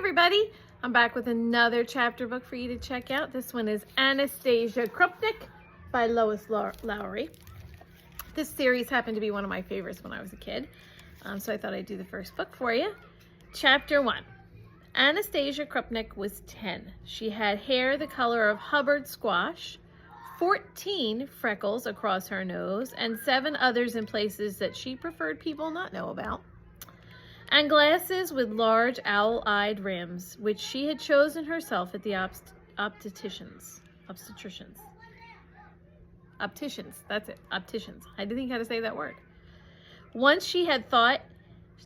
everybody, I'm back with another chapter book for you to check out. This one is Anastasia Kruptnik by Lois Lowry. This series happened to be one of my favorites when I was a kid, so I thought I'd do the first book for you. Chapter 1. Anastasia Kruptnik was 10. She had hair the color of Hubbard squash, 14 freckles across her nose, and 7 others in places that she preferred people not know about, and glasses with large owl-eyed rims, which she had chosen herself at the opticians. That's it, opticians. I didn't think how to say that word. Once she had thought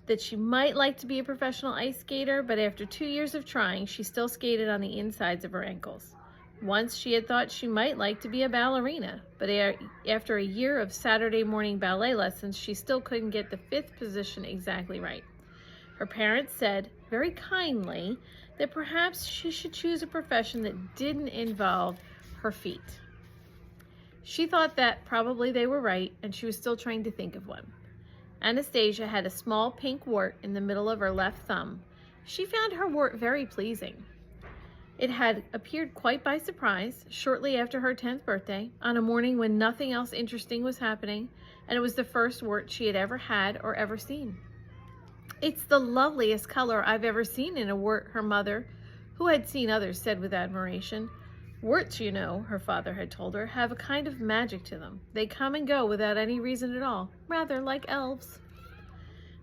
that she might like to be a professional ice skater, but after 2 years of trying, she still skated on the insides of her ankles. Once she had thought she might like to be a ballerina, but after a year of Saturday morning ballet lessons, she still couldn't get the 5th position exactly right. Her parents said, very kindly, that perhaps she should choose a profession that didn't involve her feet. She thought that probably they were right, and she was still trying to think of one. Anastasia had a small pink wart in the middle of her left thumb. She found her wart very pleasing. It had appeared quite by surprise, shortly after her 10th birthday, on a morning when nothing else interesting was happening, and it was the first wart she had ever had or ever seen. "It's the loveliest color I've ever seen in a wart," her mother, who had seen others, said with admiration. "Warts, you know," her father had told her, "have a kind of magic to them. They come and go without any reason at all, rather like elves."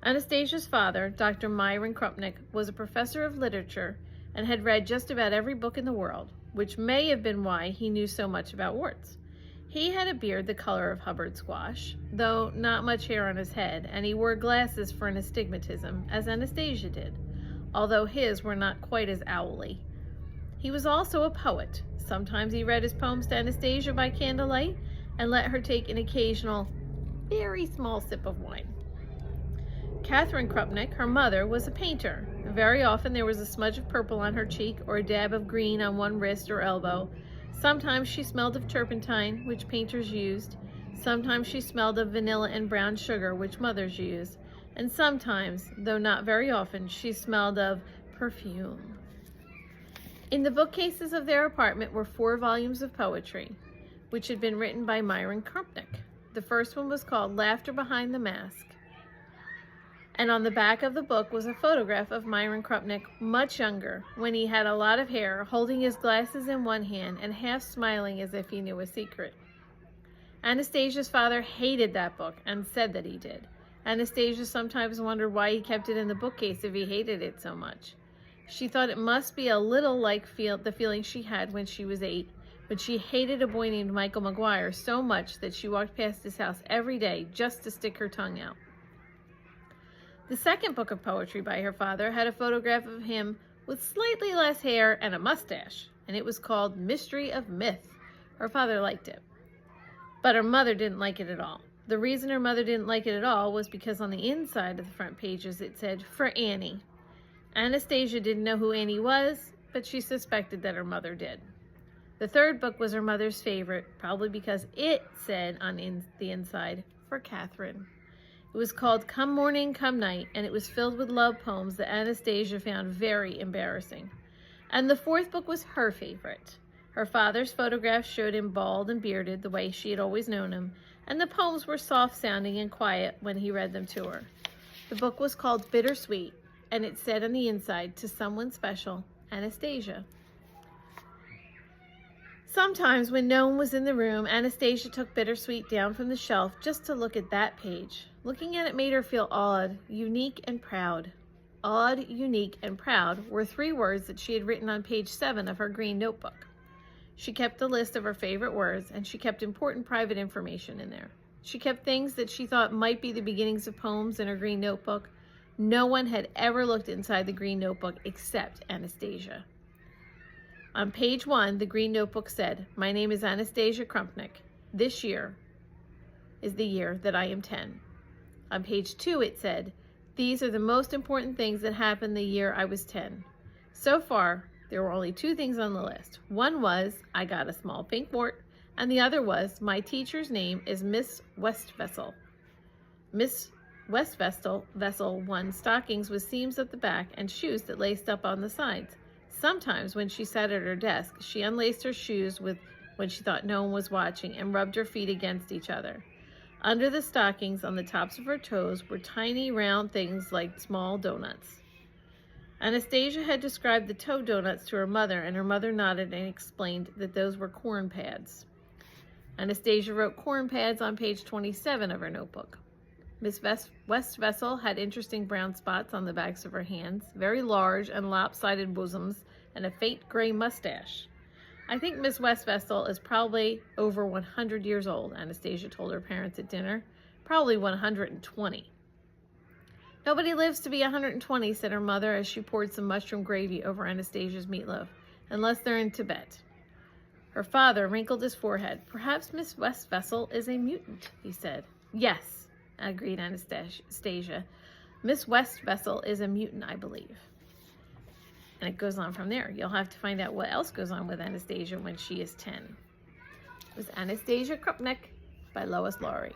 Anastasia's father, Dr. Myron Kruptnik, was a professor of literature and had read just about every book in the world, which may have been why he knew so much about warts. He had a beard the color of Hubbard squash, though not much hair on his head, and he wore glasses for an astigmatism, as Anastasia did, although his were not quite as owly. He was also a poet. Sometimes he read his poems to Anastasia by candlelight and let her take an occasional, very small sip of wine. Catherine Kruptnik, her mother, was a painter. Very often there was a smudge of purple on her cheek or a dab of green on one wrist or elbow. Sometimes she smelled of turpentine, which painters used. Sometimes she smelled of vanilla and brown sugar, which mothers use. And sometimes, though not very often, she smelled of perfume. In the bookcases of their apartment were 4 volumes of poetry, which had been written by Myron Kruptnik. The first one was called Laughter Behind the Mask. And on the back of the book was a photograph of Myron Kruptnik, much younger, when he had a lot of hair, holding his glasses in one hand and half smiling as if he knew a secret. Anastasia's father hated that book and said that he did. Anastasia sometimes wondered why he kept it in the bookcase if he hated it so much. She thought it must be a little like the feeling she had when she was 8, but she hated a boy named Michael McGuire so much that she walked past his house every day just to stick her tongue out. The second book of poetry by her father had a photograph of him with slightly less hair and a mustache, and it was called Mystery of Myth. Her father liked it, but her mother didn't like it at all. The reason her mother didn't like it at all was because on the inside of the front pages it said, "For Annie." Anastasia didn't know who Annie was, but she suspected that her mother did. The third book was her mother's favorite, probably because it said on the inside, "For Catherine." It was called Come Morning, Come Night, and it was filled with love poems that Anastasia found very embarrassing. And the 4th book was her favorite. Her father's photographs showed him bald and bearded, the way she had always known him, and the poems were soft-sounding and quiet when he read them to her. The book was called Bittersweet, and it said on the inside, "To someone special, Anastasia." Sometimes when no one was in the room, Anastasia took Bittersweet down from the shelf just to look at that page. Looking at it made her feel odd, unique, and proud. Odd, unique, and proud were 3 words that she had written on page 7 of her green notebook. She kept a list of her favorite words, and she kept important private information in there. She kept things that she thought might be the beginnings of poems in her green notebook. No one had ever looked inside the green notebook except Anastasia. On page 1, the green notebook said, "My name is Anastasia Kruptnik. This year is the year that I am 10. On page 2, it said, "These are the most important things that happened the year I was 10. So far, there were only 2 things on the list. One was, I got a small pink wart, and the other was, my teacher's name is Miss Westvessel. Miss West Vessel won stockings with seams at the back and shoes that laced up on the sides. Sometimes when she sat at her desk, she unlaced her shoes when she thought no one was watching and rubbed her feet against each other. Under the stockings on the tops of her toes were tiny round things like small donuts. Anastasia had described the toe donuts to her mother, and her mother nodded and explained that those were corn pads. Anastasia wrote corn pads on page 27 of her notebook. Miss West Vessel had interesting brown spots on the backs of her hands, very large and lopsided bosoms, and a faint gray mustache. I think Miss West Vessel is probably over 100 years old, Anastasia told her parents at dinner. Probably 120. Nobody lives to be 120, said her mother as she poured some mushroom gravy over Anastasia's meatloaf, unless they're in Tibet. Her father wrinkled his forehead. Perhaps Miss West Vessel is a mutant, he said. Yes, agreed Anastasia. Miss West Vessel is a mutant, I believe. And it goes on from there. You'll have to find out what else goes on with Anastasia when she is 10. It was Anastasia Kruptnik by Lois Lowry.